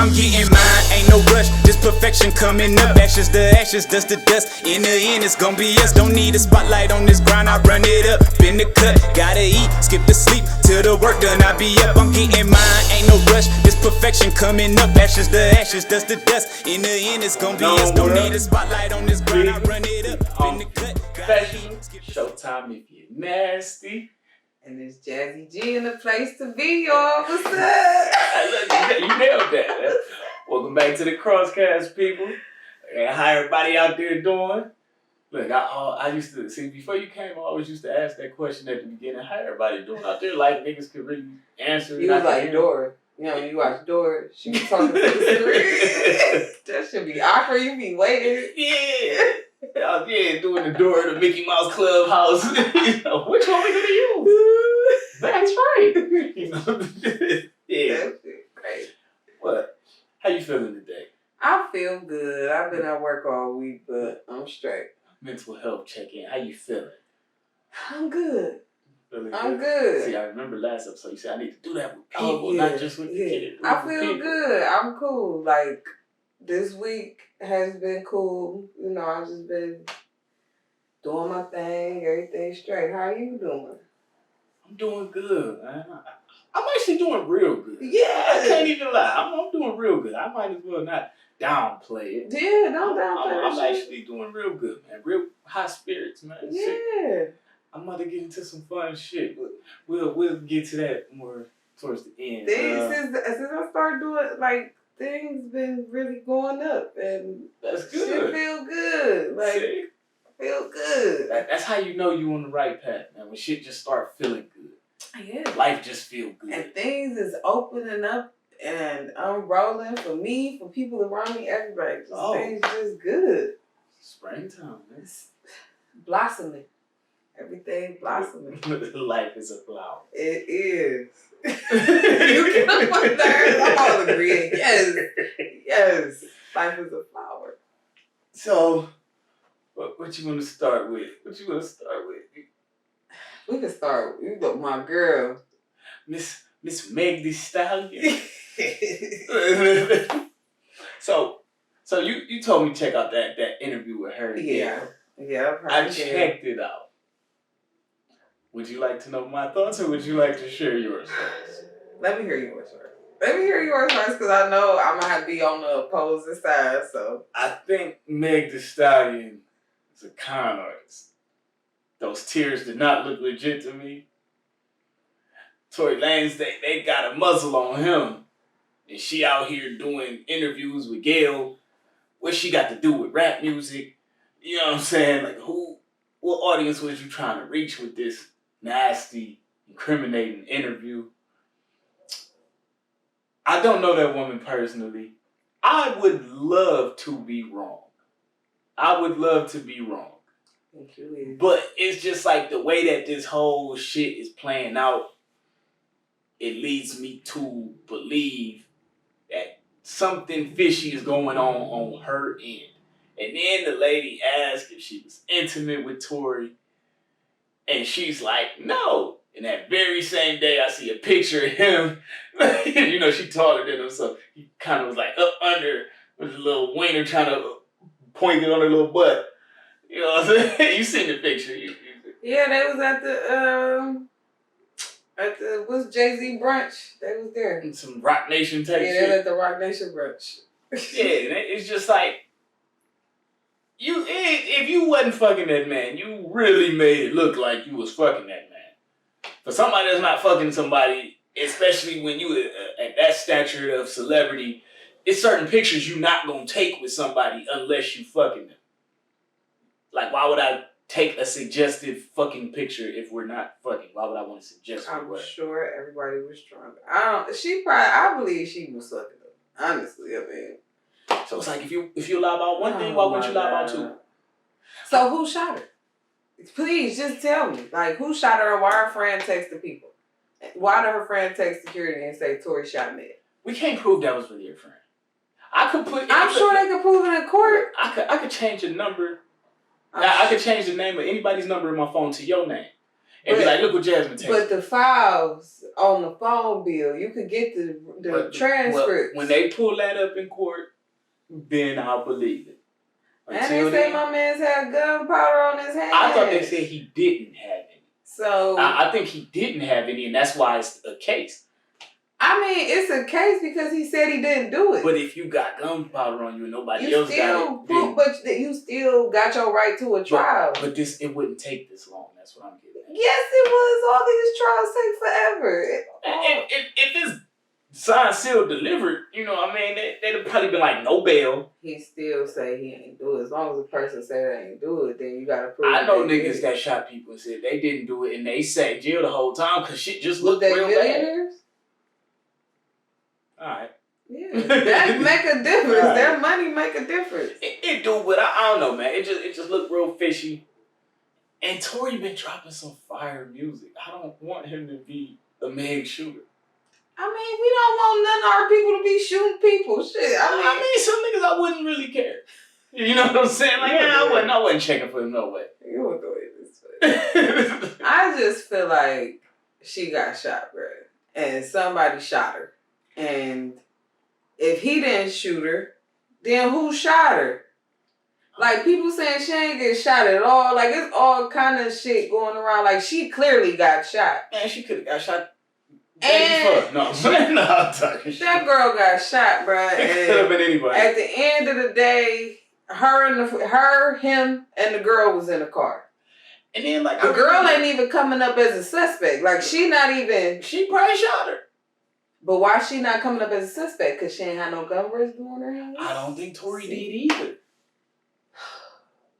I'm getting mine, ain't no rush. This perfection coming up, ashes to ashes, dust to dust. In the end, it's gonna be us. Don't need a spotlight on this grind, I run it up. In the cut, gotta eat, skip the sleep till the work done. I be up, I'm getting mine, ain't no rush. This perfection coming up, ashes to ashes, dust to dust. In the end, it's gonna be us. Don't need a spotlight on this grind, I run it up. In the cut, Fashion Showtime if you're nasty. And it's Jazzy G in the place to be, y'all. What's up? You nailed that. Welcome back to the Crosscast, people. How everybody out there doing? Look, I used to see before you came. I always used to ask that question at the beginning. How everybody doing out there? Like niggas could really answer. You was like Dora. You know, you watch Dora. She be talking to the screen. That should be awkward. You be waiting. Yeah. Out there doing the door of the Mickey Mouse Clubhouse. You know, which one we gonna use? That's right. You know, yeah. That's great. What? How you feeling today? I feel good. I've been at work all week, but I'm straight. Mental health check-in. How you feeling? I'm good. Feeling I'm good. See, I remember last episode you said I need to do that with people, Oh, yeah. not just with the kids. I feel good. I'm cool. Like, this week has been cool. You know, I've just been doing my thing, everything straight. How are you doing? I'm doing good, man. I'm actually doing real good. Yeah. I can't even lie. I'm doing real good. I might as well not downplay it. Yeah, don't downplay I'm it. actually doing real good, man. Real high spirits, man. Yeah. Shit. I'm about to get into some fun shit. We'll get to that more towards the end. Since I started doing, like, things been really going up, and that's good. Shit feel good. Like, see? feel good. That's how you know you on the right path, man. When shit just start feeling good. Yeah. Life just feel good. And things is opening up and unrolling for me, for people around me, everybody. Things just good. Springtime, man. It's blossoming. Everything blossoming. Life is a flower. It is. You get on my nerves. I'm all agreeing. Yes. Yes. Life is a flower. So, what you want to start with? We can start. You got my girl. Miss Meg Thee Stallion. So you told me to check out that interview with her. Yeah. Yeah, I checked it out. Would you like to know my thoughts, or would you like to share yours first? Let me hear yours first, because I know I'm going to be on the opposing side, so. I think Meg Thee Stallion is a con artist. Those tears did not look legit to me. Tory Lanez, they got a muzzle on him. And she out here doing interviews with Gayle. What she got to do with rap music? You know what I'm saying? Like, what audience was you trying to reach with this nasty, incriminating interview? I don't know that woman personally. I would love to be wrong. Thank you. But it's just like the way that this whole shit is playing out, it leads me to believe that something fishy is going on her end. And then the lady asked if she was intimate with Tory. And she's like, no. And that very same day, I see a picture of him. You know, she taller than him, so he kind of was like up under with a little wiener trying to point it on her little butt. You know what I'm saying? You seen the picture. Yeah, they was at the what's Jay-Z brunch. They was there. And some Rock Nation type shit. Yeah, they was at the Rock Nation brunch. Yeah, it's just like, if you wasn't fucking that man, you really made it look like you was fucking that man. For somebody that's not fucking somebody, especially when you at that stature of celebrity, it's certain pictures you not gonna take with somebody unless you fucking them. Like, why would I take a suggestive fucking picture if we're not fucking? Why would I want to suggest? I'm sure everybody was drunk. I believe she was sucking them. Honestly, I mean. So it's like, if you lie about one thing, why wouldn't you lie about two? So who shot her? Please just tell me. Like, who shot her and why her friend texted people? Why did her friend text security and say Tory shot Meg? We can't prove that was really your friend. I'm sure they could prove it in court. I could change the number. I could change the name of anybody's number in my phone to your name. and be like, look what Jasmine texted. But the files on the phone bill, you could get the transcripts. When they pull that up in court, then I'll believe it. And they say my man's had gunpowder on his hands. I thought they said he didn't have any. So I think he didn't have any, and that's why it's a case. I mean, it's a case because he said he didn't do it. But if you got gunpowder on you and nobody else got it, then, but you still got your right to a trial. But it wouldn't take this long. That's what I'm getting at. Yes, it was. All these trials take forever. If it's signed, sealed, delivered, you know, I mean, they'd have probably been like, no bail. He still say he ain't do it. As long as the person say they ain't do it, then you gotta prove it. I know niggas that shot people and said they didn't do it, and they sat in jail the whole time because shit just looked real bad. Millionaires? Alright. Yeah, that make a difference. Right. Their money make a difference. It do, but I don't know, man. It just looked real fishy. And Tory been dropping some fire music. I don't want him to be a Meg shooter. I mean, we don't want none of our people to be shooting people. Shit. I mean, some niggas I wouldn't really care. You know what I'm saying? Like, I wasn't checking for him, no way. You won't go in this way. I just feel like she got shot, bro. And somebody shot her. And if he didn't shoot her, then who shot her? Like, people saying she ain't get shot at all. Like, it's all kind of shit going around. Like, she clearly got shot. Man, she could have got shot. And no, I'm talking shit. That girl got shot, bro. It could have been anybody. At the end of the day, him, and the girl was in the car. And then, like, the girl ain't even coming up as a suspect. Like, she not even. She probably shot her. But why she not coming up as a suspect? Because she ain't had no gun residue on her hands? I don't think Tory did either.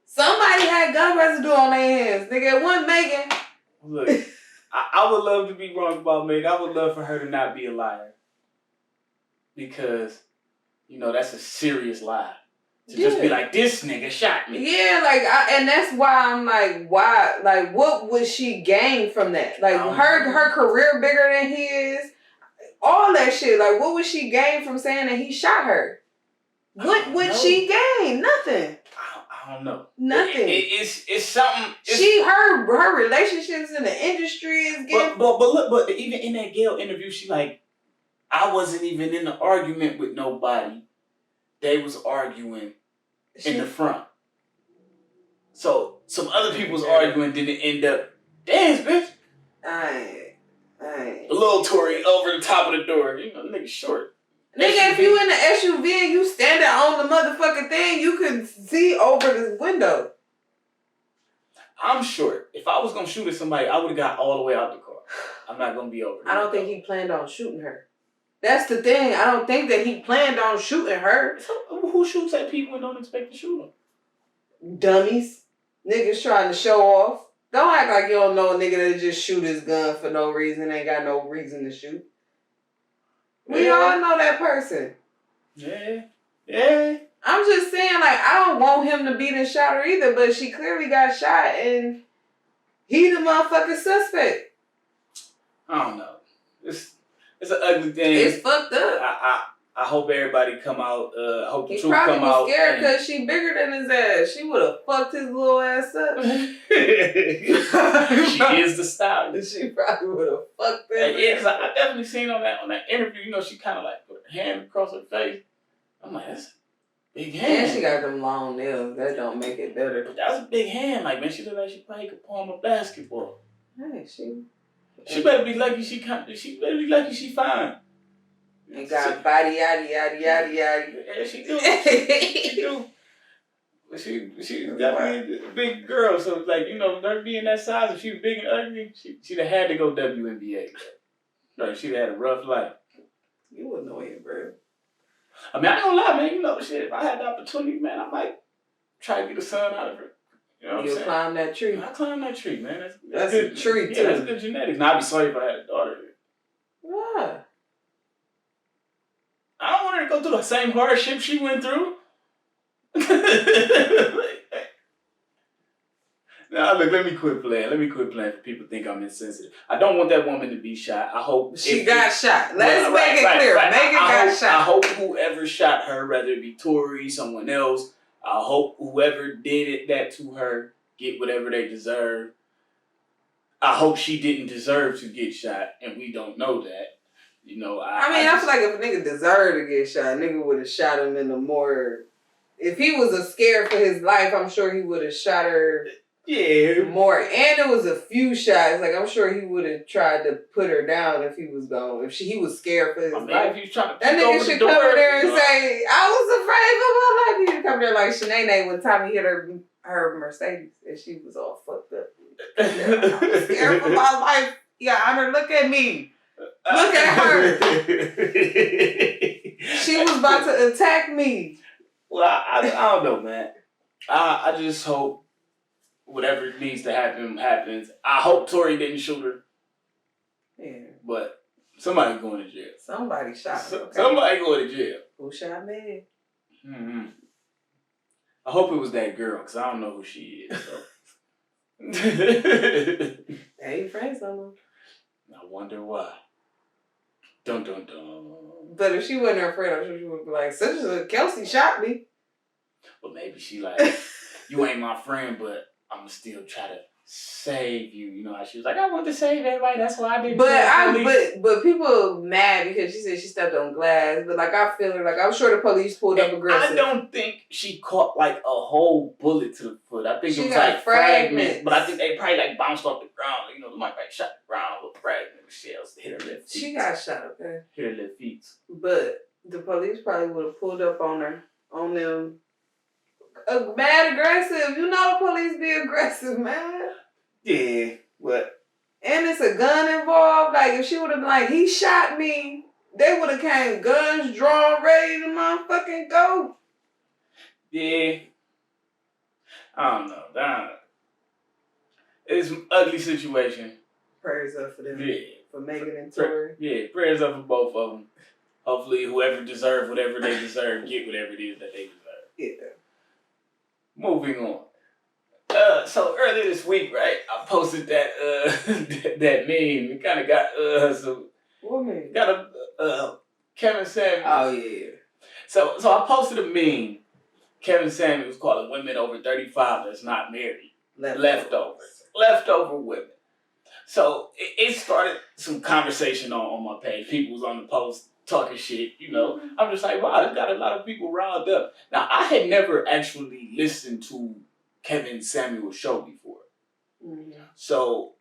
Somebody had gun residue on their hands. Nigga, it wasn't Megan. Look, I would love to be wrong about Megan. I would love for her to not be a liar. Because, you know, that's a serious lie. To just be like, this nigga shot me. Yeah, like, and that's why I'm like, why? Like, what would she gain from that? Like, her career bigger than his. All that shit. Like, what would she gain from saying that he shot her? What would she gain? Nothing. I don't know. Nothing. It's something. Her relationships in the industry is getting. But even in that Gayle interview, she like, I wasn't even in the argument with nobody. They was arguing in the front. So some other people was arguing, didn't end up. Dance, bitch. A little Tory over the top of the door. You know, nigga short. Nigga, if you in the SUV and you standing on the motherfucking thing, you can see over the window. I'm short. If I was gonna shoot at somebody, I would have got all the way out the car. I'm not gonna be over there. I don't think he planned on shooting her. That's the thing. I don't think that he planned on shooting her. So, who shoots at people and don't expect to shoot them? Dummies. Niggas trying to show off. Don't act like you don't know a nigga that just shoot his gun for no reason, ain't got no reason to shoot. We all know that person. Yeah. I'm just saying, like, I don't want him to be the shot her either, but she clearly got shot and he the motherfucking suspect. I don't know. It's an ugly thing. It's fucked up. I hope everybody come out. I hope the truth come out. He probably was scared because she bigger than his ass. She would have fucked his little ass up. She is the style. She probably would have fucked him. Yeah, because I definitely seen on that interview. You know, she kind of like put her hand across her face. I'm like, that's a big hand. And she got them long nails. That don't make it better. But that's a big hand. Like, man, she look like she probably could palm a basketball. Hey, she better be lucky. She better be lucky. She fine. And got body yaddy. Yeah, she do. She do. But she's definitely a big girl. So like, you know, her being that size, if she was big and ugly, she'd have had to go WNBA. Like, she'd have had a rough life. You annoying, bro. I mean, I ain't gonna lie, man. You know, shit. If I had the opportunity, man, I might try to get the sun out of her. You know what I'm saying? Climb that tree. I climb that tree, man. That's good. A tree, too. Yeah, that's good genetics. Now, I'd be sorry if I had a daughter. Why? I don't want her to go through the same hardship she went through. Nah, look, let me quit playing. For people think I'm insensitive. I don't want that woman to be shot. I hope she got shot. Let's make it clear. Megan got shot. I hope whoever shot her, whether it be Tory, someone else, I hope whoever did that to her get whatever they deserve. I hope she didn't deserve to get shot, and we don't know that. You know, I feel like if a nigga deserved to get shot, a nigga would have shot him in the more. If he was scared for his life, I'm sure he would have shot her. Yeah. More, and it was a few shots. Like I'm sure he would have tried to put her down if he was gone. If he was scared for his life. If he was trying to that nigga should come in there and say, "I was afraid for my life." He should come there like Shanae when Tommy hit her Mercedes and she was all fucked up. I'm scared for my life. Yeah, Honor, look at me. Look at her. She was about to attack me. Well, I don't know, man. I just hope whatever needs to happen happens. I hope Tory didn't shoot her. Yeah. But somebody going to jail. Somebody shot her. Okay? Somebody going to jail. Who shot me? Mm-hmm. I hope it was that girl, because I don't know who she is. So. Hey, you friends on them. I wonder why. Dun dun dun. But if she wasn't her friend, I'm sure she would be like, such as Kelsey shot me. But maybe she like, you ain't my friend, but I'm gonna still try to save you. You know how she was like, I want to save everybody. That's why I didn't. But people mad because she said she stepped on glass. But like I feel her, like I'm sure the police pulled up aggressive. I don't think she caught like a whole bullet to the foot. I think she it was got like fragments. But I think they probably like bounced off the ground. You know, they might like shot the ground with fragments. Shells hit her left feet. She got shot, okay. Hit her left feet. But the police probably would have pulled up on her, on them. Mad aggressive. You know the police be aggressive, man. Yeah, but. And it's a gun involved. Like, if she would have been like, he shot me, they would have came guns drawn, ready to motherfucking go. Yeah. I don't know. It's an ugly situation. Prayers up for them. Yeah. For Megan and Tory. Yeah, prayers up for both of them. Hopefully, whoever deserves whatever they deserve, get whatever it is that they deserve. Yeah. Moving on. So earlier this week, right, I posted that that meme. It kind of got some. What meme? Got a Kevin Samuels. Oh yeah. So I posted a meme. Kevin Samuels calling women over 35 that's not married leftovers. Leftover women. So it started some conversation on my page. People was on the post talking shit, you know. I'm just like, wow, it got a lot of people riled up. Now, I had never actually listened to Kevin Samuels' show before. Mm-hmm. So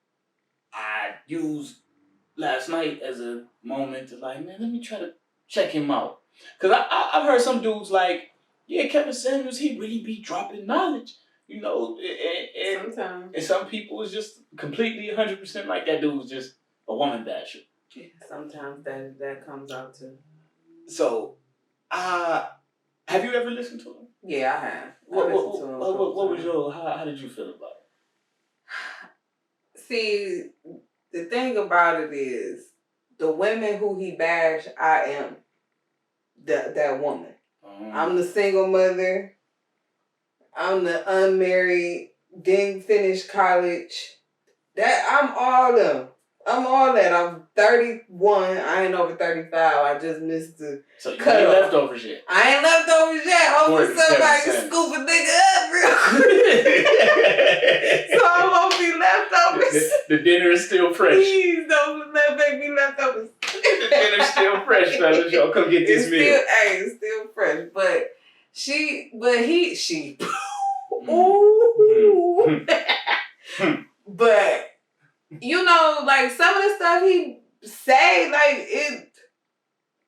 I used last night as a moment to like, man, let me try to check him out. Because I've heard some dudes like, yeah, Kevin Samuels, he really be dropping knowledge. You know, and some people is just completely 100% like that dude was just a woman basher. Yeah, sometimes that comes out too. So, have you ever listened to him? Yeah, I have. What was your? How did you feel about it? See, the thing about it is, the women who he bashed, I am that woman. I'm the single mother. I'm the unmarried, didn't finish college. I'm all them. I'm all that. I'm 31. I ain't over 35. I just missed the So you ain't leftovers yet? I ain't leftovers yet. Hopefully somebody can scoop a nigga up real quick. So I won't be leftovers. The dinner is still fresh. Please don't make me leftovers. The dinner's still fresh, fellas. Y'all come get this meal. It's still fresh. But she. Ooh. But you know, like some of the stuff he say, like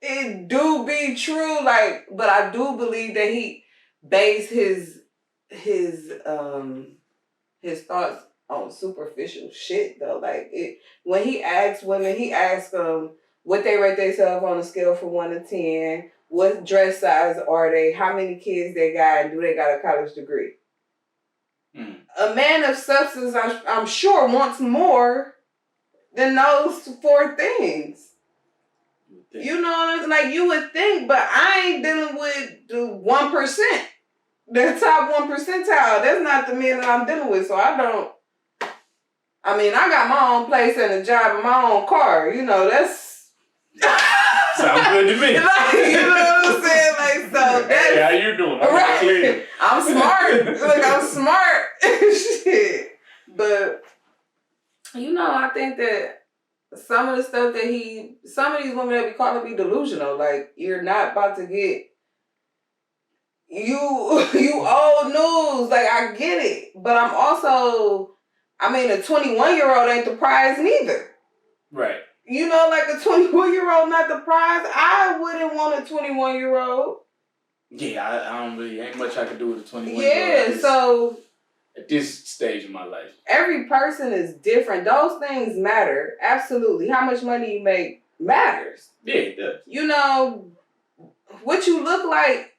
it do be true. Like, but I do believe that he based his thoughts on superficial shit though. Like when he asks women, he asks them what they rate themselves on a scale from 1 to 10. What dress size are they? How many kids they got? And do they got a college degree? A man of substance, I'm sure, wants more than those 4 things. You know, like you would think, but I ain't dealing with the 1%. The top 1 percentile. That's not the men that I'm dealing with. So I got my own place and a job and my own car. You know, that's sounds good to me. Like, you know what I'm saying? Like, so that's... Hey, how you doing? Right. I'm smart. Look, I'm smart. Shit. But You know, I think that some of the stuff that some of these women that be calling be delusional. Like, you're not about to get, you old news. Like, I get it. But I'm also, I mean, a 21-year-old ain't the prize neither. Right. You know, like a 21-year-old not the prize. I wouldn't want a 21-year-old. Yeah, I don't really, ain't much I can do with a 21-year-old. Yeah, so at this stage of my life. Every person is different. Those things matter. Absolutely. How much money you make matters. Yeah, it does. You know, what you look like,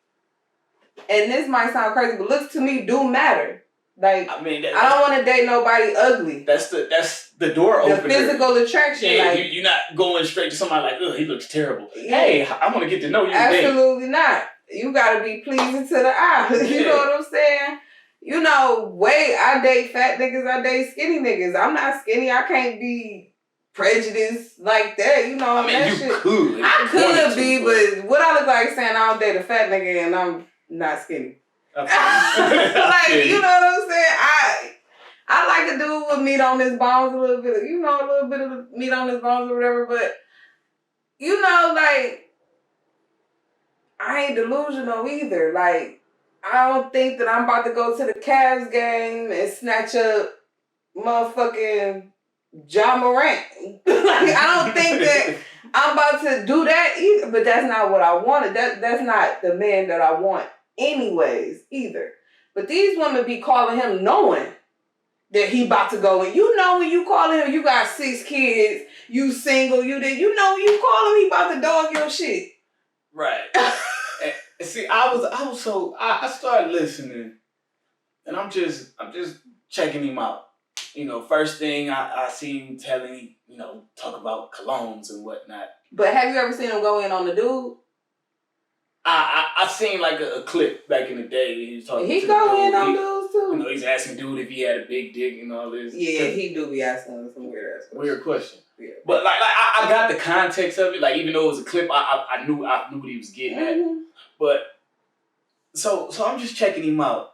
and this might sound crazy, but looks to me do matter. Like, I mean, I don't want to date nobody ugly. That's the door opener. The physical attraction. Yeah, like, you're not going straight to somebody like, oh, he looks terrible. Yeah. Hey, I want to get to know you. Absolutely not. You got to be pleasing to the eye. Yeah. You know what I'm saying? You know, I date fat niggas, I date skinny niggas. I'm not skinny. I can't be prejudiced like that. You know, I mean, you shit. could. I could be, but what I look like saying I don't date a fat nigga and I'm not skinny. Okay. Like, you know what I'm saying? I like a dude with meat on his bones a little bit, you know, a little bit of meat on his bones or whatever, but, you know, like, I ain't delusional either. Like, I don't think that I'm about to go to the Cavs game and snatch up motherfucking Ja Morant. Like, I don't think that I'm about to do that either. But that's not what I wanted. That's not the man that I want anyways either. But these women be calling him knowing that he about to go in. You know when you call him, you got 6 kids, you single, you know when you call him, he about to dog your shit. Right. See, I started listening, and I'm just checking him out. You know, first thing I see him telling, you know, talk about colognes and whatnot. But have you ever seen him go in on the dude? I seen like a clip back in the day. He was talking. He go in on dudes too. You know, he's asking dude if he had a big dick and all this. Yeah, he do be asking some weird ass questions. Weird question. Yeah. But like I got the context of it. Like, even though it was a clip, I knew what he was getting at. But so I'm just checking him out.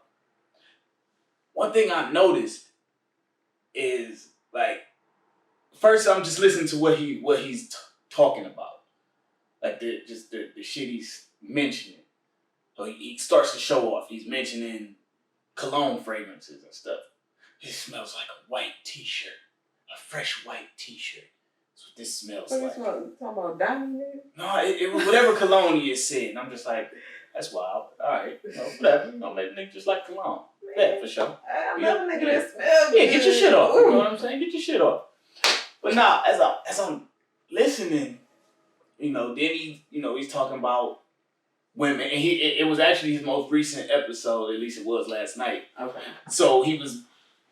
One thing I noticed is, like, first I'm just listening to what he's talking about, like the shit he's mentioning. So he starts to show off. He's mentioning cologne fragrances and stuff. It smells like a white t-shirt, a fresh white t-shirt. That's what this smells like. Talking about diamond? No, it was whatever cologne he is saying. I'm just like, that's wild. All right, whatever. Maybe nigga just like cologne. Yeah, for sure. I'm not a nigga that smells good. Yeah, get your shit off. You know what I'm saying? Get your shit off. But now, as I'm listening, you know, then he's talking about women, and it was actually his most recent episode. At least it was last night. Okay. So he was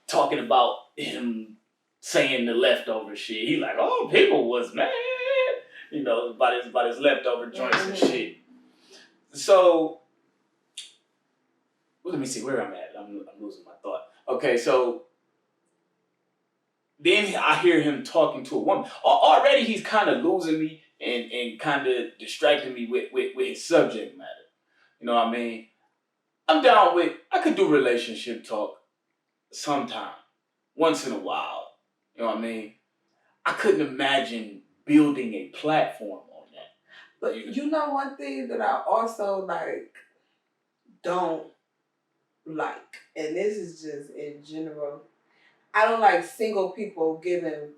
talking about him saying the leftover shit. He like, oh, people was mad, you know, about his leftover joints and shit. So let me see where I'm at. I'm losing my thought. Okay, so then I hear him talking to a woman. Already he's kind of losing me and kind of distracting me with his subject matter. You know what I mean? I'm down with, I could do relationship talk sometime, once in a while. You know what I mean? I couldn't imagine building a platform on that. But you know one thing that I also don't like, and this is just in general, I don't like single people giving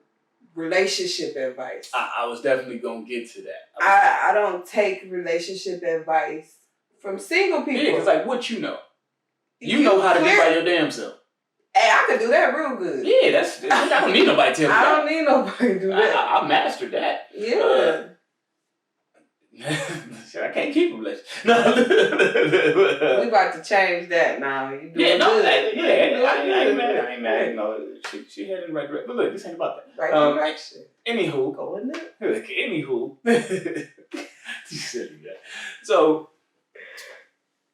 relationship advice. I was definitely gonna get to that. I don't take relationship advice from single people. Yeah, it's like, what you know? You know how to get by your damn self. Hey, I can do that real good. Yeah, I don't need nobody to tell me I that. don't need nobody to do that. I mastered that. Yeah. Shit, I can't keep a relationship. No. We about to change that now. You doing good. I ain't mad. No, she headed in the right direction. But look, this ain't about that. Right direction. Anywho. Go in there. Anywho. You said that. So,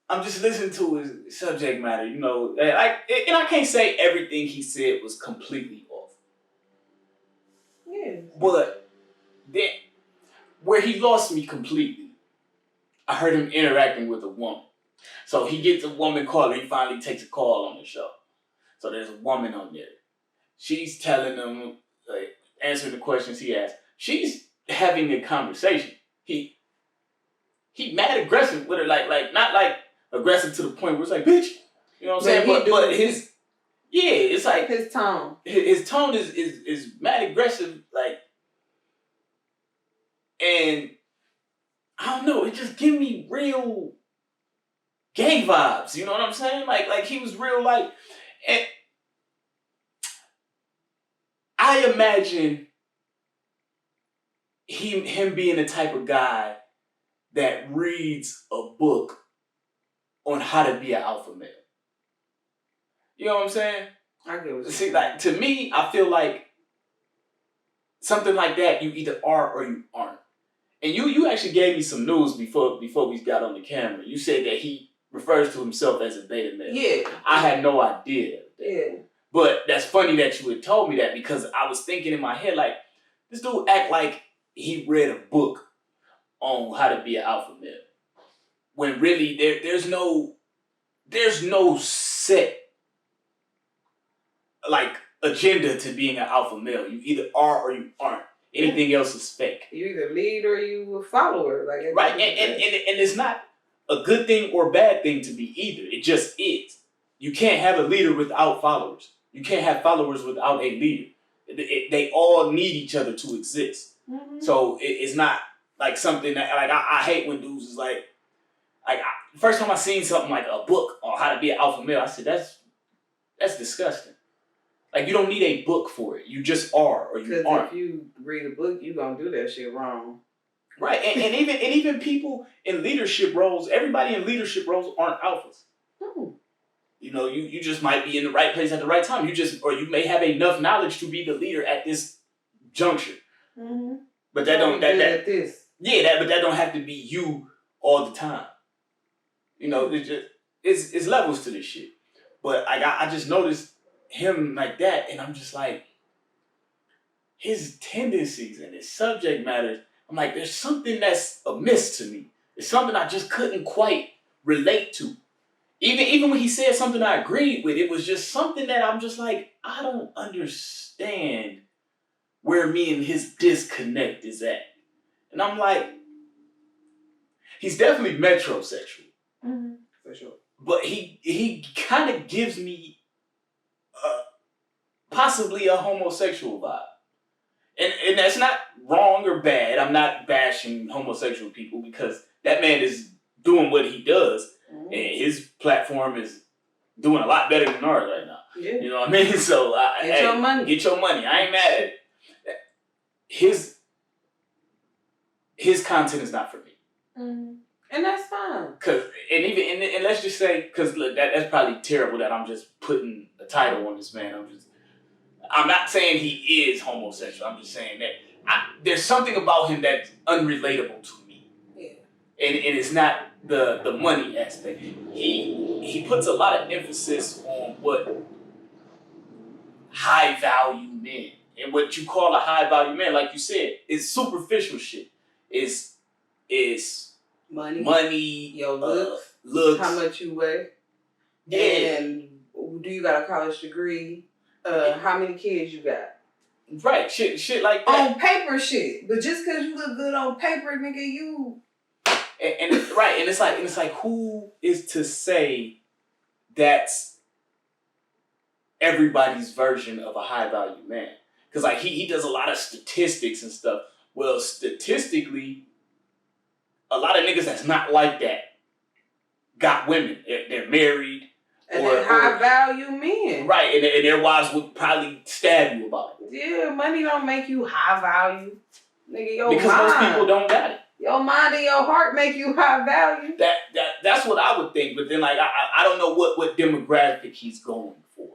I'm just listening to his subject matter, you know. And I can't say everything he said was completely off. Yeah. But then, where he lost me completely, I heard him interacting with a woman. So he gets a woman caller. He finally takes a call on the show. So there's a woman on there. She's telling him answering the questions he asked. She's having a conversation. He mad aggressive with her, like not like aggressive to the point where it's like, bitch. You know what I'm saying? But his it's like his tone. His tone is mad aggressive, like, and I don't know. It just give me real gay vibes. You know what I'm saying? Like he was real, like, and I imagine him being the type of guy that reads a book on how to be an alpha male. You know what I'm saying? I get what you're See, like, to me, I feel like something like that, you either are or you aren't. And you actually gave me some news before we got on the camera. You said that he refers to himself as a beta male. Yeah. I had no idea. Yeah. But that's funny that you had told me that, because I was thinking in my head, like, this dude act like he read a book on how to be an alpha male. When really there's no set like agenda to being an alpha male. You either are or you aren't. Anything else is fake. You either lead or you a follower. Like, right, and it's not a good thing or bad thing to be either. It just is. You can't have a leader without followers. You can't have followers without a leader. They all need each other to exist. Mm-hmm. So it's not like something that, like, I hate when dudes is like first time I seen something like a book on how to be an alpha male, I said that's disgusting. Like, you don't need a book for it. You just are or you aren't. If you read a book, you gonna do that shit wrong. Right, and even people in leadership roles, everybody in leadership roles aren't alphas. Hmm. You know, you just might be in the right place at the right time. You may have enough knowledge to be the leader at this juncture. Mm-hmm. But that don't at this. Yeah, but that don't have to be you all the time. You know, it's levels to this shit. But I just noticed him like that, and I'm just like, his tendencies and his subject matters, I'm like, there's something that's amiss to me. It's something I just couldn't quite relate to. Even when he said something I agreed with, it was just something that I'm just like, I don't understand where me and his disconnect is at. And I'm like, he's definitely metrosexual. Mm-hmm. For sure. But he kind of gives me possibly a homosexual vibe. And that's not wrong or bad. I'm not bashing homosexual people, because that man is doing what he does. Mm-hmm. And his platform is doing a lot better than ours right now. Yeah. You know what I mean? So get your money. Get your money. I ain't mad at it. His content is not for me. Mm-hmm. And that's fine. And let's just say, because look, that's probably terrible that I'm just putting a title on this man. I'm not saying he is homosexual. I'm just saying that there's something about him that's unrelatable to me. Yeah. And it's not the money aspect. He puts a lot of emphasis on what high value men, and what you call a high value man, like you said, is superficial shit. Is money, your looks, how much you weigh, yeah, and do you got a college degree? How many kids you got? Right, shit like that. On paper shit, but just because you look good on paper, nigga, you. And it's like, who is to say that's everybody's version of a high value man? Because like he does a lot of statistics and stuff. Well, statistically, a lot of niggas that's not like that got women. They're married. And they're high value men. Right, and their wives would probably stab you about it. Yeah, money don't make you high value. Nigga, your because mind. Most people don't got it. Your mind and your heart make you high value. That's what I would think, but then like I don't know what demographic he's going for.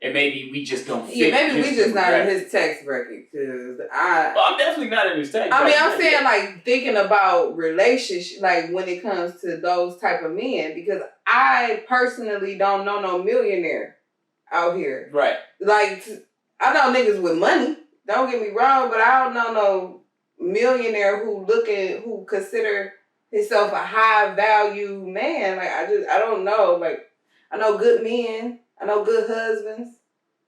And maybe we just don't fit. Yeah, maybe we just not in his tax bracket, because I'm definitely not in his tax bracket. I mean, I'm saying like thinking about relationship, like when it comes to those type of men, because I personally don't know no millionaire out here. Right. Like, I know niggas with money. Don't get me wrong, but I don't know no millionaire who consider himself a high value man. Like, I don't know. Like, I know good men. I know good husbands.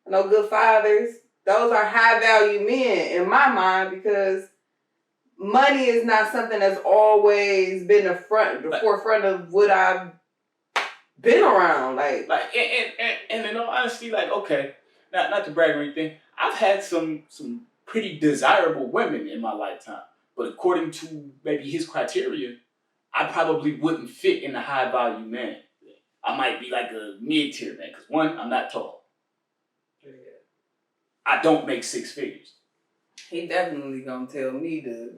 I know good fathers. those are high value men in my mind because money is not something that's always been the forefront of what I've been around. Like and in all honesty, like, okay, not to brag or anything, I've had some pretty desirable women in my lifetime. But according to maybe his criteria, I probably wouldn't fit in the high value man. I might be like a mid-tier man, because one, I'm not tall. Yeah. I don't make six figures. He definitely gonna tell me to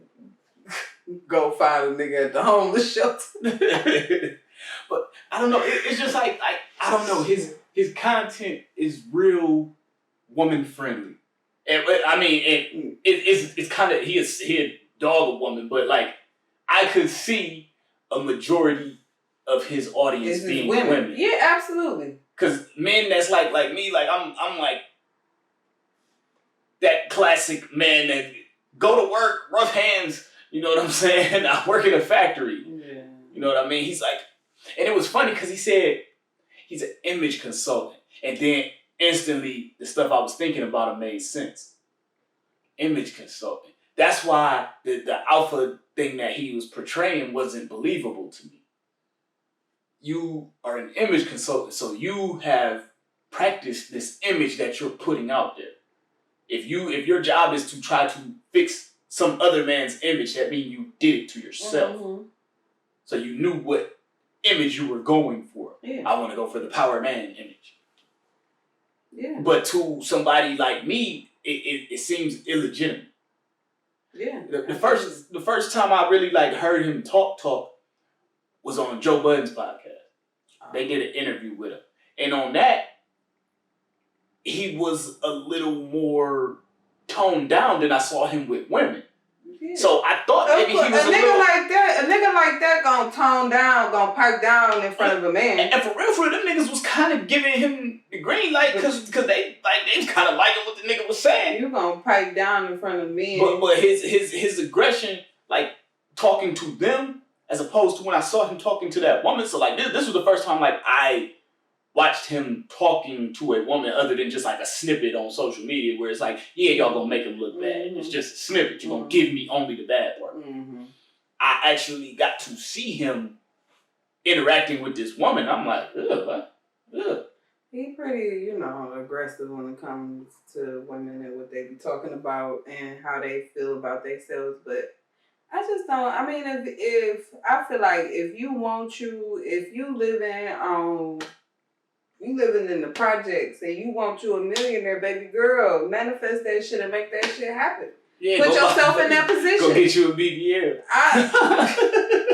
go find a nigga at the homeless shelter. But I don't know. It's just like I don't know. His content is real woman friendly. And I mean, it's kind of he a dog a woman, but like I could see a majority of his audience being women. Yeah, absolutely. Cause men that's like me, like I'm like that classic man that go to work, rough hands. You know what I'm saying? I work in a factory. Yeah. You know what I mean? He's like, and it was funny because he said he's an image consultant, and then instantly the stuff I was thinking about him made sense. Image consultant. That's why the alpha thing that he was portraying wasn't believable to me. You are an image consultant, so you have practiced this image that you're putting out there. If your job is to try to fix some other man's image, that means you did it to yourself. Mm-hmm. So you knew what image you were going for. Yeah. I want to go for the power man image. Yeah. But to somebody like me, it seems illegitimate. Yeah. The first time I really like heard him talk was on Joe Budden's podcast. They did an interview with him. And on that, he was a little more toned down than I saw him with women. Yeah. So I thought maybe he was a nigga like that gonna tone down, gonna pipe down in front of a man. And for real, them niggas was kind of giving him the green light because they was kind of liking what the nigga was saying. You gonna pipe down in front of men. But his aggression, like talking to them, as opposed to when I saw him talking to that woman. So like this was the first time like I watched him talking to a woman other than just like a snippet on social media where it's like, yeah, y'all gonna make him look bad. Mm-hmm. It's just a snippet. You're gonna give me only the bad part. Mm-hmm. I actually got to see him interacting with this woman. I'm like, ugh. He pretty, aggressive when it comes to women and what they be talking about and how they feel about themselves. But I just don't. I mean, if I feel like if you living in the projects and you want you a millionaire, baby girl, manifest that shit and make that shit happen. Yeah, put yourself in that position. Go get you a BBL.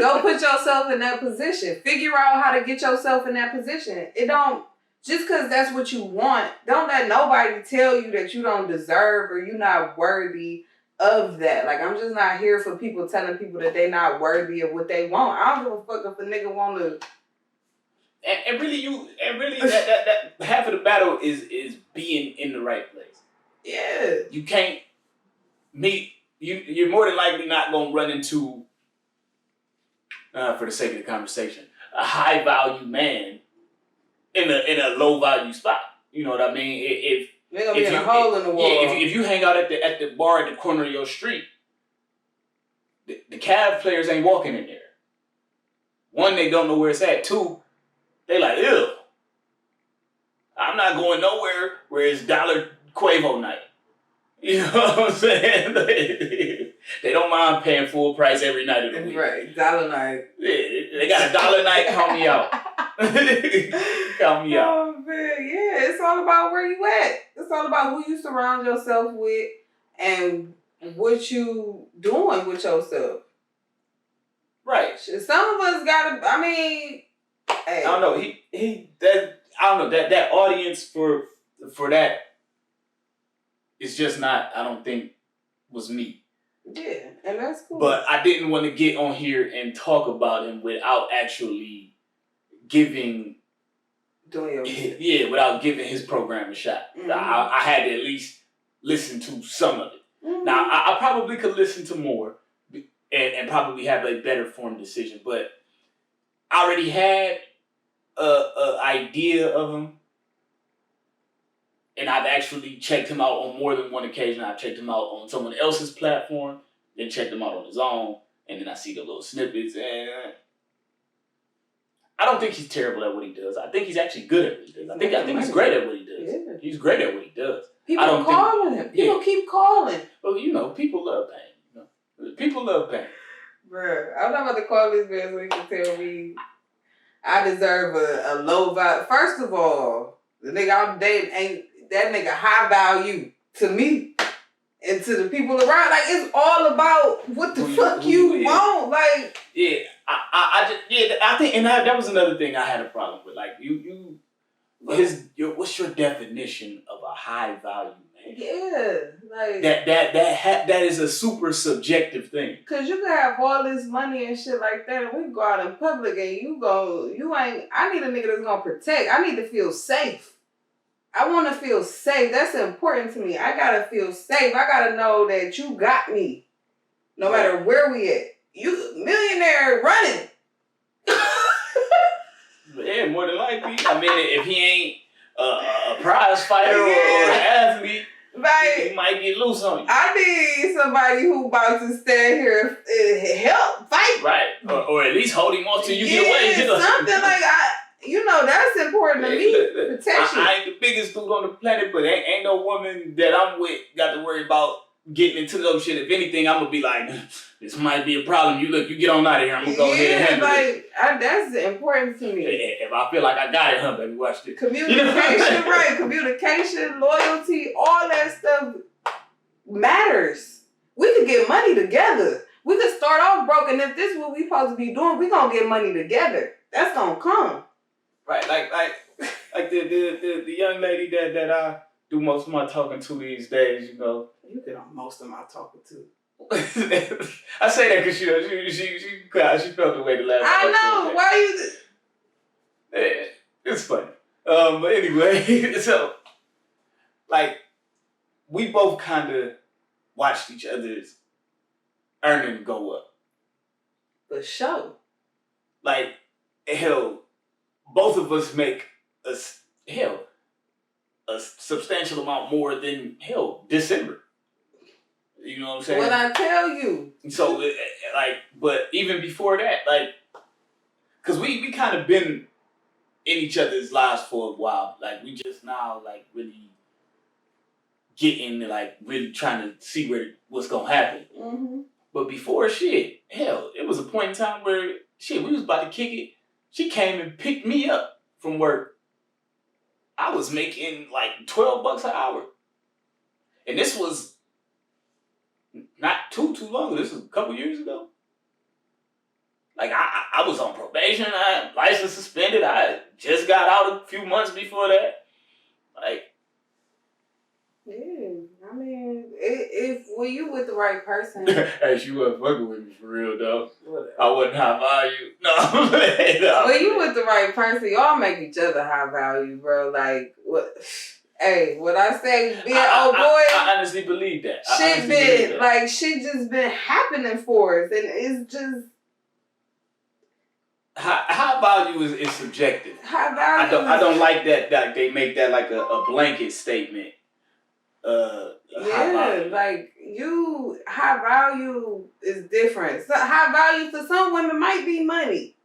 Go put yourself in that position. Figure out how to get yourself in that position. It don't, just because that's what you want, don't let nobody tell you that you don't deserve or you're not worthy of that. Like, I'm just not here for people telling people that they not worthy of what they want. I don't give a fuck if a nigga want to. And really that half of the battle is being in the right place. Yeah. You can't meet you're more than likely not gonna run into for the sake of the conversation, a high value man in a low value spot. You know what I mean? If they're gonna be in a hole in the wall. Yeah, if you hang out at the bar at the corner of your street, the Cavs players ain't walking in there. One, they don't know where it's at. Two, they like, ew. I'm not going nowhere where it's Dollar Quavo night. You know what I'm saying? They don't mind paying full price every night of the week. Right, dollar night. Yeah, they got a dollar night, count me out. Count me out. Oh, man, yeah, it's all about where you at. It's all about who you surround yourself with and what you doing with yourself. Right. Some of us gotta, hey. I don't know, that audience for that is just not, I don't think, was me. Yeah, and that's cool. But I didn't want to get on here and talk about him without actually giving without giving his program a shot. Mm-hmm. I had to at least listen to some of it. Mm-hmm. Now, I probably could listen to more and probably have a better formed decision, but I already had a idea of him. And I've actually checked him out on more than one occasion. I've checked him out on someone else's platform, then checked him out on his own, and then I see the little snippets. And I don't think he's terrible at what he does. I think he's actually good at what he does. I think he's great at what he does. Yeah. He's great at what he does. People are calling him. People keep calling. Well, you know, people love pain. You know? People love pain. Bruh, I'm not about to call this man so he can tell me I deserve a low value. First of all, the nigga I'm dating ain't that nigga high value to me and to the people around. Like, it's all about what the fuck you want. Like, yeah, I think, and that was another thing I had a problem with. Like, what's your definition of a high value man? Yeah, like that is a super subjective thing. Cause you can have all this money and shit like that, and we go out in public and I need a nigga that's gonna protect. I need to feel safe. I want to feel safe. That's important to me. I gotta feel safe. I gotta know that you got me, no matter where we at. You millionaire running. Yeah, more than likely. I mean, if he ain't a prize fighter or an athlete, right, he might get loose on you. I need somebody who about to stand here and help fight. Right, or at least hold him off till you get away. You know? Something like that's important to me. Protection. I ain't the biggest dude on the planet, but ain't no woman that I'm with got to worry about getting into those shit. If anything, I'm gonna be like, this might be a problem. You get on out of here. I'm gonna go ahead and handle it. That's important to me. If I feel like I got it, huh, baby, watch this. Communication, right? Communication, loyalty, all that stuff matters. We could get money together. We could start off broke, and if this is what we supposed to be doing, we gonna get money together. That's gonna come. Right, like the young lady that I do most of my talking to these days, you know. You get on most of my talking to. I say that because she felt the way the last. I know. Why you? It's funny. But anyway, so like we both kind of watched each other's earning go up. For sure. Like hell, both of us make a substantial amount more than December. You know what I'm saying? When I tell you. So, but even before that, because we kind of been in each other's lives for a while. Like, we just now, really getting, really trying to see what's going to happen. Mm-hmm. But before, it was a point in time where, we was about to kick it. She came and picked me up from work. I was making, $12 an hour. And this was not too long. This was a couple years ago. I was on probation. License suspended. I just got out a few months before that. Yeah, I mean, if you with the right person. Hey, she wasn't fucking with me for real, though. Whatever. I wasn't high value. No. When you with the right person, y'all make each other high value, bro. Like, what? Hey, what I say, being I honestly believe that. Shit just been happening for us, and it's just high value is subjective. High value. I don't like that they make that like a blanket statement. High value is different. So high value for some women might be money.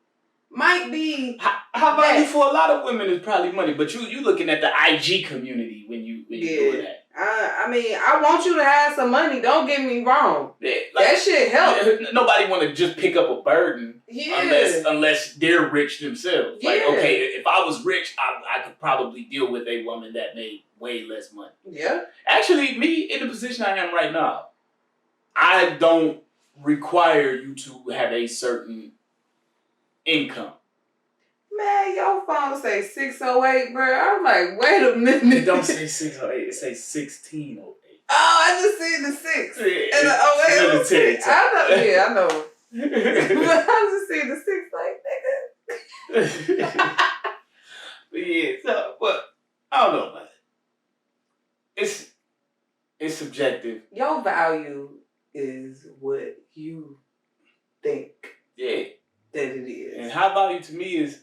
Might be high value for a lot of women is probably money, but you looking at the IG community when you doing that. I mean, I want you to have some money. Don't get me wrong. Yeah, that shit help. Nobody want to just pick up a burden unless they're rich themselves. Yeah. Okay, if I was rich, I could probably deal with a woman that made way less money. Yeah. Actually, me in the position I am right now, I don't require you to have a certain income. Man, your phone say 608, bro. I'm like, wait a minute. It don't say 608. It say 1608. Oh, I just see the 6. Yeah, and the 08. I know. But I just see the 6 like, nigga. But yeah, but I don't know, man. It's subjective. Your value is what you think. Yeah. That it is. And high value to me is,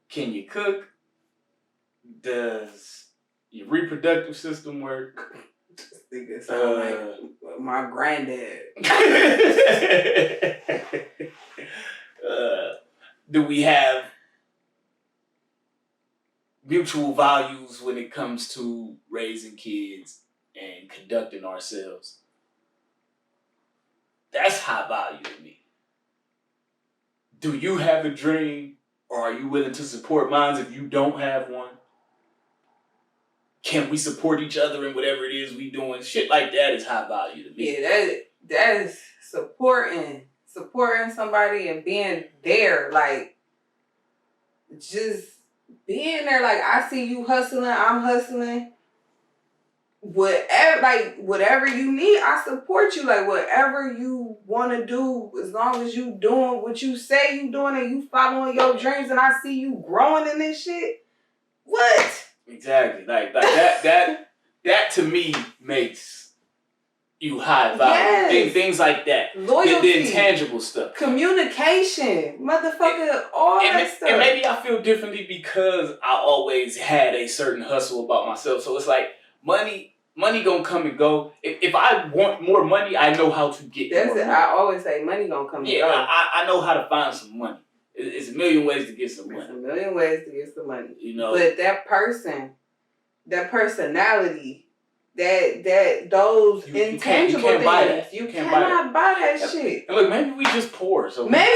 can you cook? Does your reproductive system work. This nigga sound like my granddad. Do we have mutual values when it comes to raising kids and conducting ourselves? That's high value to me. Do you have a dream, or are you willing to support mine if you don't have one? Can we support each other in whatever it is we doing? Shit like that is high value to me. Yeah, that is supporting somebody and being there, like just being there. Like, I see you hustling, I'm hustling. Whatever you need, I support you. Like, whatever you want to do, as long as you doing what you say you doing and you following your dreams, and I see you growing in this shit. What? Exactly. Like that to me makes you high value. Yes. Things like that. Loyalty. The intangible stuff. Communication. Motherfucker, all that stuff. And maybe I feel differently because I always had a certain hustle about myself. So it's like money gonna come and go. If I want more money, I know how to get more money. I always say money gonna come and go. I know how to find some money. It's a million ways to get some money. There's a million ways to get some money. You know. But that person, that personality, those intangible things, you cannot buy that shit. And look, maybe we just poor. So maybe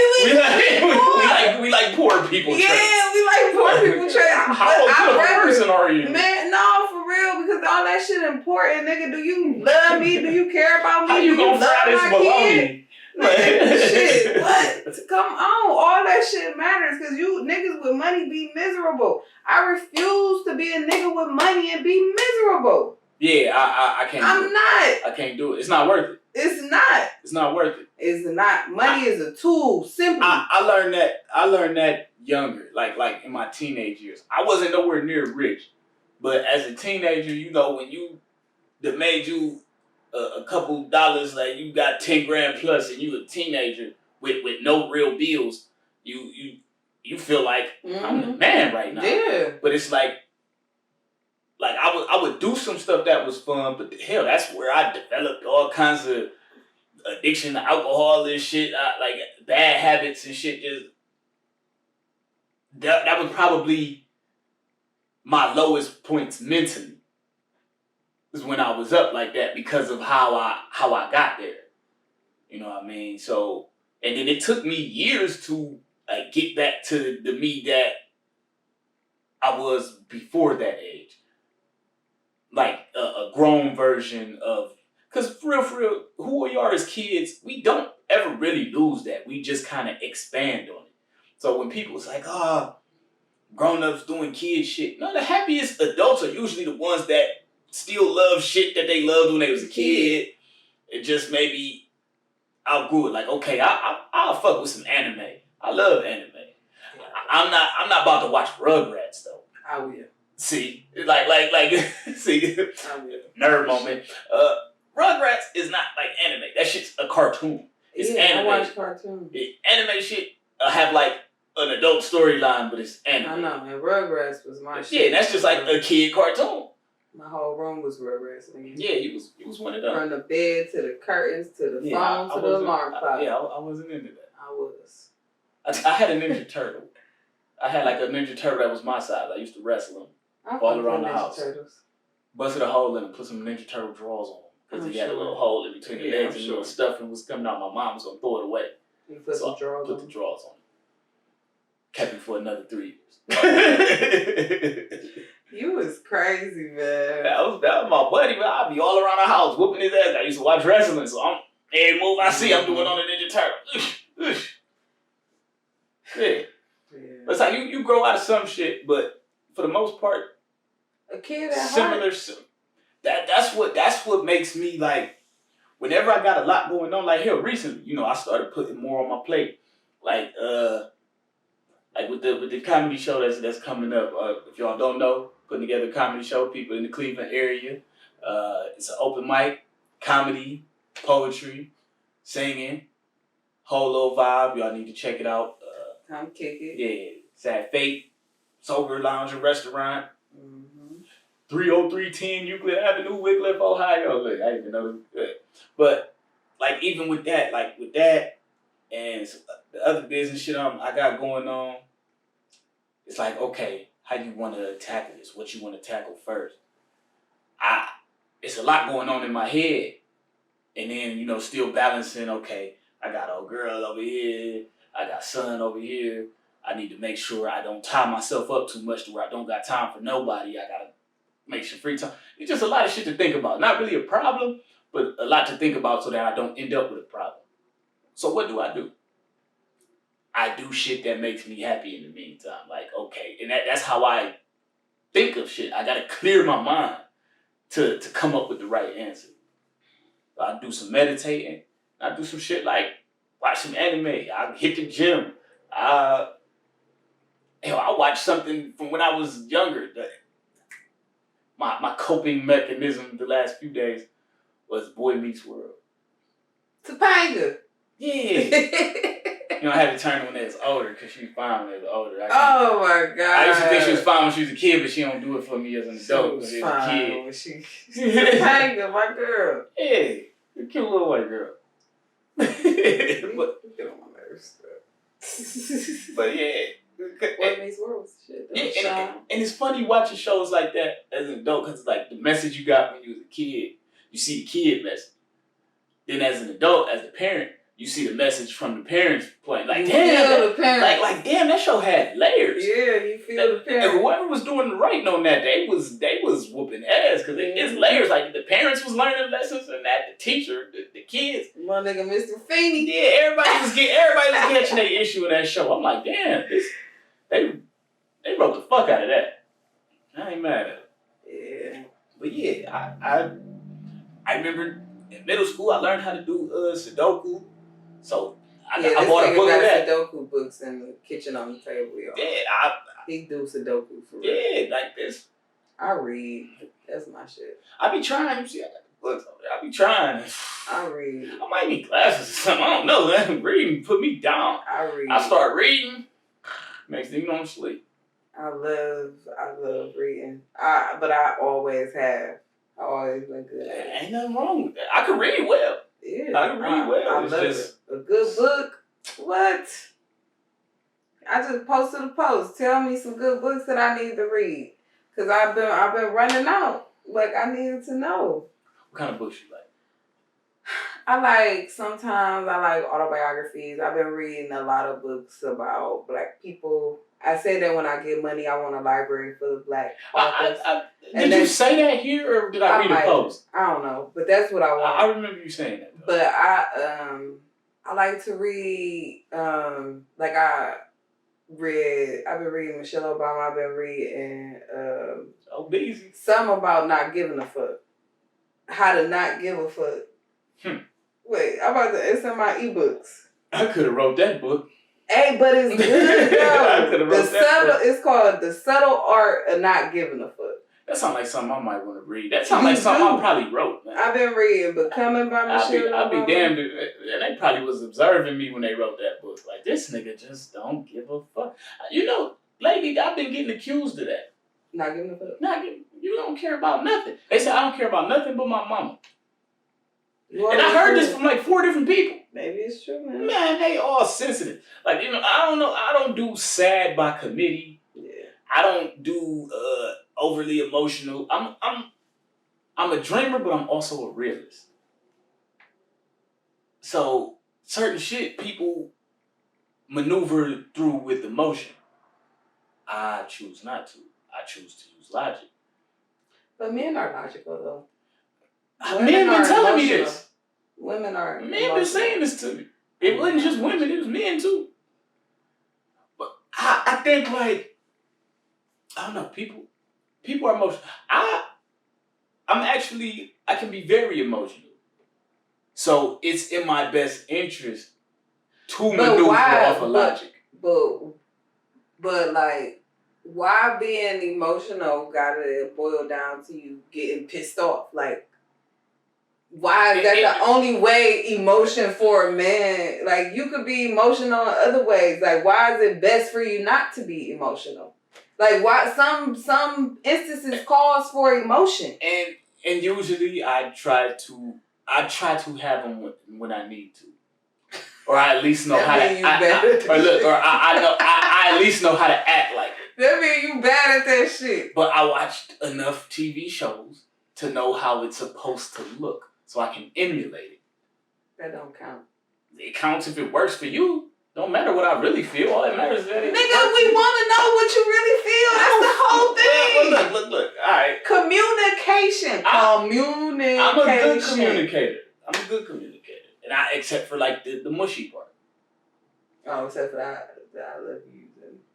we like poor people. Yeah, traits. we like poor people traits. How good of a person are you? Man, no, for real, because all that shit important, nigga. Do you love me? Do you care about me? How you gonna fry this baloney? Shit, what? Come on, all that shit matters because you niggas with money be miserable. I refuse to be a nigga with money and be miserable. Yeah, I can't. I can't do it. It's not worth it. It's not. It's not worth it. It's not. Money is a tool. Simply. I learned that younger, like in my teenage years. I wasn't nowhere near rich, but as a teenager, you know, when that made you a couple dollars, like you got 10 grand plus, and you a teenager with no real bills, you feel like I'm the man right now. Yeah. But it's like I would do some stuff that was fun, but hell, that's where I developed all kinds of addiction to alcohol and shit, like bad habits and shit. Just that was probably my lowest points mentally. Is when I was up like that because of how I got there. You know what I mean? So, and then it took me years to get back to the me that I was before that age. Like a grown version of, because for real, who we are as kids, we don't ever really lose that. We just kind of expand on it. So when people was like, grown-ups doing kid shit. No, the happiest adults are usually the ones that still love shit that they loved when they was a kid. It just maybe outgrew it. Like, okay, I'll fuck with some anime. I love anime. I'm not about to watch Rugrats though. I will. See, see, nerd moment. Rugrats is not like anime. That shit's a cartoon. It's anime. I watch cartoons. Anime shit have like an adult storyline, but it's anime. I know, and Rugrats was my shit. Yeah, and that's just like a kid cartoon. My whole room was Rugrats. Yeah, you was one of them. From the bed to the curtains to the phone to the alarm clock. I wasn't into that. I was. I had a Ninja Turtle. I had like a Ninja Turtle that was my size. I used to wrestle him all around the house. Turtles. Busted a hole in him, put some Ninja Turtle drawers on him. Because he had a little hole in between the legs and little stuffing was coming out. My mom was going to throw it away. You put some drawers on? Put the drawers on him. Kept him for another 3 years. You was crazy, man. That was my buddy, man. I'd be all around the house whooping his ass. I used to watch wrestling, so every move I see, I'm doing on the Ninja Turtle. Yeah. It's like you grow out of some shit, but for the most part, a kid at similar. That's what makes me like. Whenever I got a lot going on, like here recently, I started putting more on my plate, like with the comedy show that's coming up. If y'all don't know, putting together a comedy show, people in the Cleveland area. It's an open mic, comedy, poetry, singing, whole little vibe. Y'all need to check it out. Come kick it. Yeah, it's at Fate Sober Lounge and Restaurant. 30310 Euclid Avenue, Wickliffe, Ohio. Look, I didn't even know that. But like even with that, and the other business shit I got going on, it's like, okay, how you want to tackle this? What you want to tackle first? It's a lot going on in my head, and then still balancing. Okay, I got old girl over here, I got son over here. I need to make sure I don't tie myself up too much to where I don't got time for nobody. I gotta make sure free time. It's just a lot of shit to think about. Not really a problem, but a lot to think about so that I don't end up with a problem. So what do? I do shit that makes me happy in the meantime. Like, okay, and that's how I think of shit. I gotta clear my mind to come up with the right answer. So I do some meditating. I do some shit like watch some anime. I hit the gym. I watched something from when I was younger. My coping mechanism the last few days was Boy Meets World. Topanga. Yeah. I had to turn when they was older because she was fine when they was older. Oh my God. I used to think she was fine when she was a kid, but she don't do it for me as an adult. She was fine when she's Topanga, my girl. Yeah, a cute little white girl. But get on my nerves. But yeah. What makes world shit? Yeah, and it's funny watching shows like that as an adult because it's like the message you got when you was a kid, you see the kid message. Then as an adult, as the parent, you see the message from the parents playing. Like, damn, damn, that show had layers. Yeah, you feel the parents. And whoever was doing the writing on that, they was whooping ass because it's layers. Like the parents was learning lessons, and that the teacher, the kids. My nigga, Mr. Feeney. Yeah, everybody was catching their issue in that show. I'm like, damn, they wrote the fuck out of that. I ain't mad at it. Yeah. But yeah, I remember in middle school I learned how to do Sudoku. So I bought a book of that. Sudoku books in the kitchen on the table, y'all. Yeah, he do Sudoku for real. Yeah, like this. I read. That's my shit. I be trying. You see, I got the books over there. I be trying. I read. I might need glasses or something. I don't know. That reading put me down. I read. I start reading. Next thing you know, I'm asleep. I love reading. But I always have. I always been good at it. Ain't nothing wrong with that. I can read well. Yeah. I can read well. I love it. A good book. What? I just posted a post. Tell me some good books that I need to read. Cause I've been running out. Like I needed to know. What kind of books you like? Sometimes I like autobiographies. I've been reading a lot of books about Black people. I say that when I get money, I want a library full of Black authors. Did you say that here, or did I read a post? I don't know, but that's what I want. I remember you saying that. But I like to read. I've been reading Michelle Obama. I've been reading busy. Something about not giving a fuck. How to not give a fuck. Wait, it's in my ebooks. I could have wrote that book. Hey, but it's good though. It's called The Subtle Art of Not Giving a Fuck. That sounds like something I might want to read. That sounds like something I probably wrote, man. I've been reading Becoming by Michelle. I'll be damned. And they probably was observing me when they wrote that book. Like, this nigga just don't give a fuck. Lately, I've been getting accused of that. Not giving a fuck? You don't care about nothing. They say I don't care about nothing but my mama. Well, and I heard this from like 4 different people. Maybe it's true, man. Man, they all sensitive. Like, I don't know. I don't do sad by committee. Yeah. I don't do overly emotional. I'm a dreamer, but I'm also a realist. So certain shit people maneuver through with emotion. I choose not to. I choose to use logic. But men are logical though. Men been telling me this. Women are. Men been saying this to me. It wasn't just women; it was men too. But I think I don't know. People are emotional. I can be very emotional. So it's in my best interest to maneuver off of logic. But why being emotional gotta boil down to you getting pissed off? Like, why is that the only way emotion for a man? Like, you could be emotional in other ways. Like, why is it best for you not to be emotional? Like why some instances calls for emotion. And usually I try to have them when I need to. Or I at least know how to I at least know how to act like it. That mean you bad at that shit. But I watched enough TV shows to know how it's supposed to look, so I can emulate it. That don't count. It counts if it works for you. Don't matter what I really feel. All that matters is that it Nigga, we want to know what you really feel. That's the whole thing. Well, look. All right. Communication. I'm a good communicator. And except for like the mushy part. Oh, except for I love you.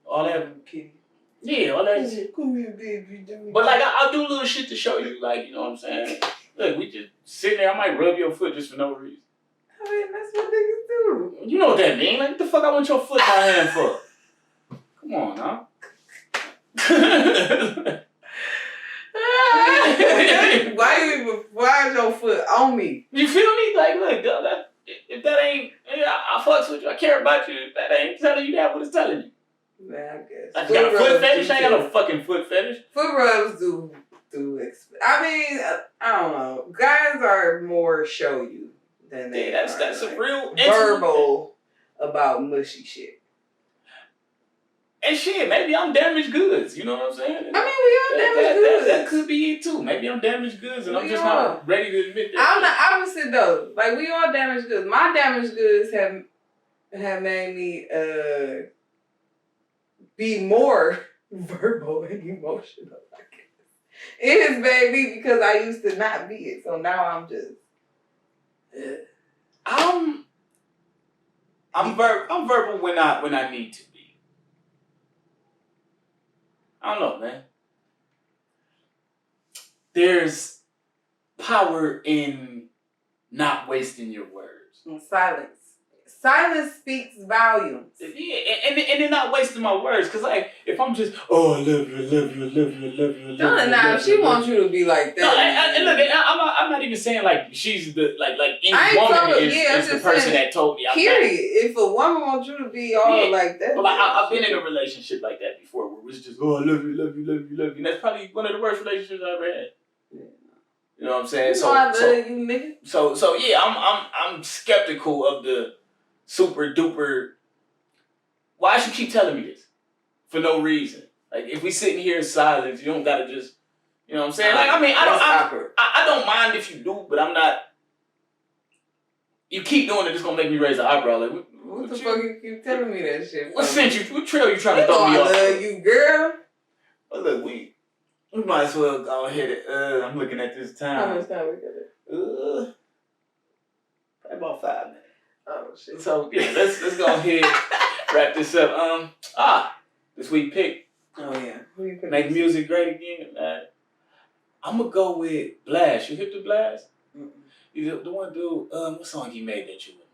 All that. Kitty. Yeah, all that shit. Come here, baby. But like, I'll do little shit to show you. Like, you know what I'm saying? Look, we just sitting there. I might rub your foot just for no reason. I mean, that's what niggas do. You know what that mean? Like, what the fuck I want your foot in my hand for? Come on, huh? Why is your foot on me? You feel me? Like, look, if that ain't, I fucks with you, I care about you. If that ain't telling you that, what it's telling you? Man, I guess. I got a foot fetish? I ain't got no fucking foot fetish. Foot rubs do. I mean, I don't know. Guys are more show you than they are. That's a real verbal about mushy shit. And shit, maybe I'm damaged goods. You know what I'm saying? I mean, we all damaged goods. That could be it too. Maybe I'm damaged goods, and I'm just not ready to admit that. I'm the opposite though. Like we all damaged goods. My damaged goods have made me be more verbal and emotional. I guess it has made me because I used to not be it. So now I'm just. I'm verbal when I need to be. I don't know, man. There's power in not wasting your words. And silence. Silence speaks volumes. Yeah, and they're not wasting my words. Because, like, if I'm just, oh, I love you. If she wants you to be like that. No, and look, I'm not even saying, like, she's the, like any woman is the person that told me. Period. If a woman wants you to be all like that. But, like, I've been in a relationship like that before where it was just, oh, I love you. And that's probably one of the worst relationships I ever had. Yeah. You know what I'm saying? I love you, nigga. So yeah, I'm skeptical of the super duper. Why should you keep telling me this? For no reason. Like, if we sitting here in silence, you don't gotta just, you know what I'm saying? Like, I mean, I don't mind if you do, but I'm not. You keep doing it, it's gonna make me raise an eyebrow. Like, what the fuck you keep telling me that shit? What trail you trying to throw me off? I love you, girl. Well, look, we might as well go ahead. I'm looking at this time. How much time we got it? Probably about 5 minutes. Oh shit. So yeah, let's go ahead wrap this up. This week pick. Oh yeah. Who you pick? Make music great again, man. I'm gonna go with Blast. You hip to Blast? Mm-mm. You the one dude. What song he made that you would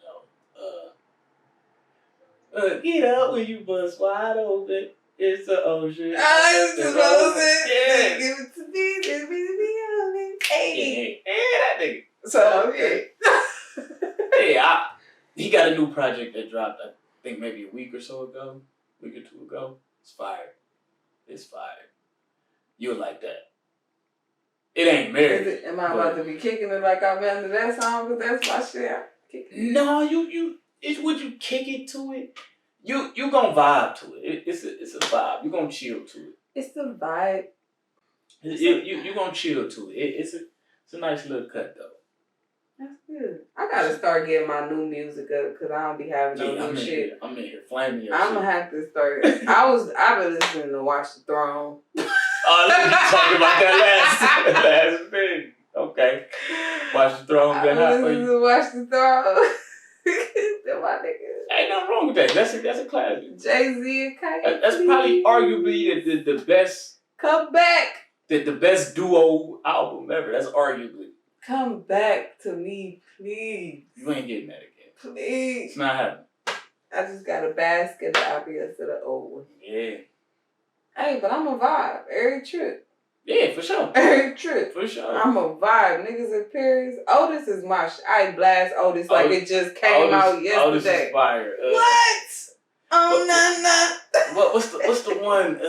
know? Get up when you bust wide open. It's the ocean. It's the ocean. Yeah. Give it to me. Give me the Hey, that nigga. So okay. Yeah, he got a new project that dropped, I think maybe a week or two ago. It's fire. It's fire. You'll like that. It ain't married. Am I about to be kicking it like I'm under that song? Because that's my shit. No, would you kick it to it? You gonna vibe to it. It's a vibe. You gonna chill to it. It's the vibe. You gonna chill to it. It's a nice little cut though. That's good. I gotta start getting my new music up because I don't be having no new shit. I'm in here flaming your I'm gonna have to start. I've been listening to Watch the Throne. Oh, let's talk about that last thing. Okay. Watch the Throne. I've been listening to Watch the Throne. They're my niggas. Ain't nothing wrong with that. That's a classic. Jay-Z and Kanye. That's probably arguably the best. Come back. The best duo album ever. That's arguably. Come back to me, please. You ain't getting that again. Please. It's not happening. I just got a basket of obvious to the old one. Yeah. Hey, but I'm a vibe. Every trip. Yeah, for sure. Every trip. For sure. I'm a vibe. Niggas in Paris. Otis is my I blast Otis like it just came out yesterday. Otis is fire. What? Oh, What's the one?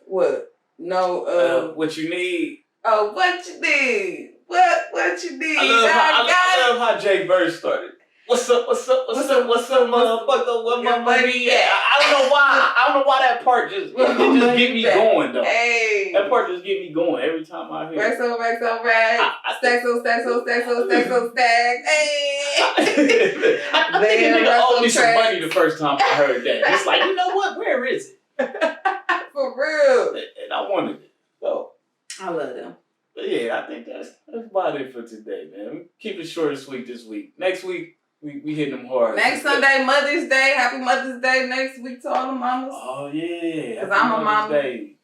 What? No. What you need? Oh, what you need? What you need? I love how Jay Bird started. What's up, motherfucker? What my money at? I don't know why that part just get me going though. Hey. That part just get me going every time I hear it. Racks on racks. Stacks on stacks on stacks on stacks on stacks. Hey. I think a nigga owed me some money the first time I heard that. It's like, you know what? Where is it? For real. And I wanted it. So I love them. But yeah, I think that's about it for today, man. Keep it short and sweet this week. Next week, we hit them hard. Next Sunday, Mother's Day. Happy Mother's Day next week to all the mamas. Oh, yeah. Because I'm a mama. Day.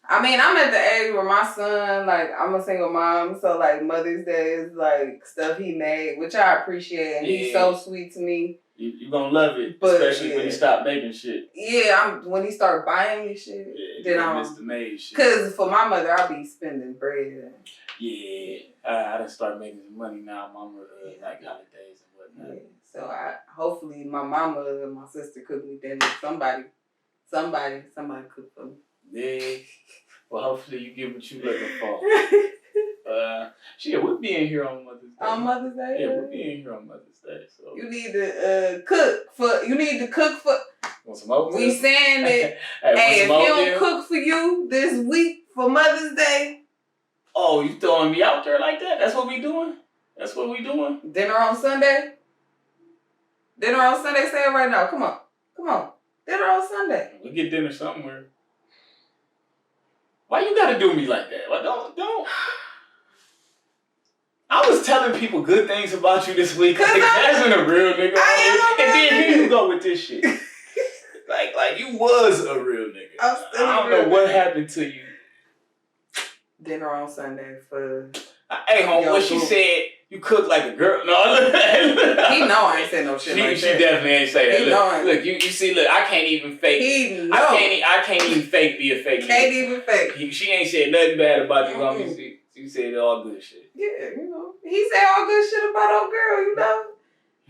I mean, I'm at the age where my son, like, I'm a single mom. So, like, Mother's Day is, like, stuff he made, which I appreciate. And he's so sweet to me. You're going to love it, but, especially when he stop making shit. Yeah, when he start buying me shit, then I'm miss the made shit. Because for my mother, I'll be spending bread. Yeah, I done start making some money now. Mama, like holidays and whatnot. Yeah. So hopefully my mama and my sister cook me dinner. Somebody cook for me. Yeah. Well, hopefully you get what you looking for. Shit, we'll be in here on Mother's Day. On Mother's Day? Yeah, we'll be in here on Mother's Day. So you need to cook for. Want some oatmeal? We saying that. Hey, if he don't cook for you this week for Mother's Day. Oh, you throwing me out there like that? That's what we doing? Dinner on Sunday? Say it right now. Come on. Dinner on Sunday. We'll get dinner somewhere. Why you gotta do me like that? Like, don't. I was telling people good things about you this week. Like, that's a real nigga. I am a real nigga. And then here you go with this shit. like you was a real nigga. I don't know what happened to you. Dinner on Sunday for. Hey, home, what she said, you cook like a girl. No, he know I ain't said no shit like that. She definitely ain't say that. He look, you see, I can't even fake. He know. I can't even fake be a fake. Can't even fake. She ain't said nothing bad about you, homie. She said all good shit. Yeah, he said all good shit about old girl,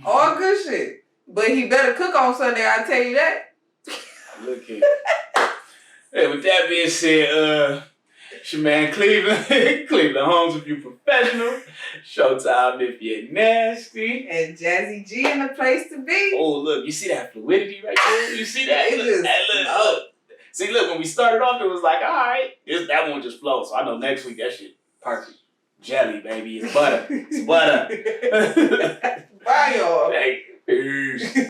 all good shit. But he better cook on Sunday, I tell you that. Look here. Hey, with that being said, it's your man Cleveland. Cleveland Homes if you professional. Showtime if you're nasty. And Jazzy G in the place to be. Oh, look, you see that fluidity right there? You see that? Look. See, look, when we started off, it was like, all right, that one just flows. So I know next week that shit perfect. Jelly, baby. It's butter. It's butter. Bye, y'all. Hey, peace.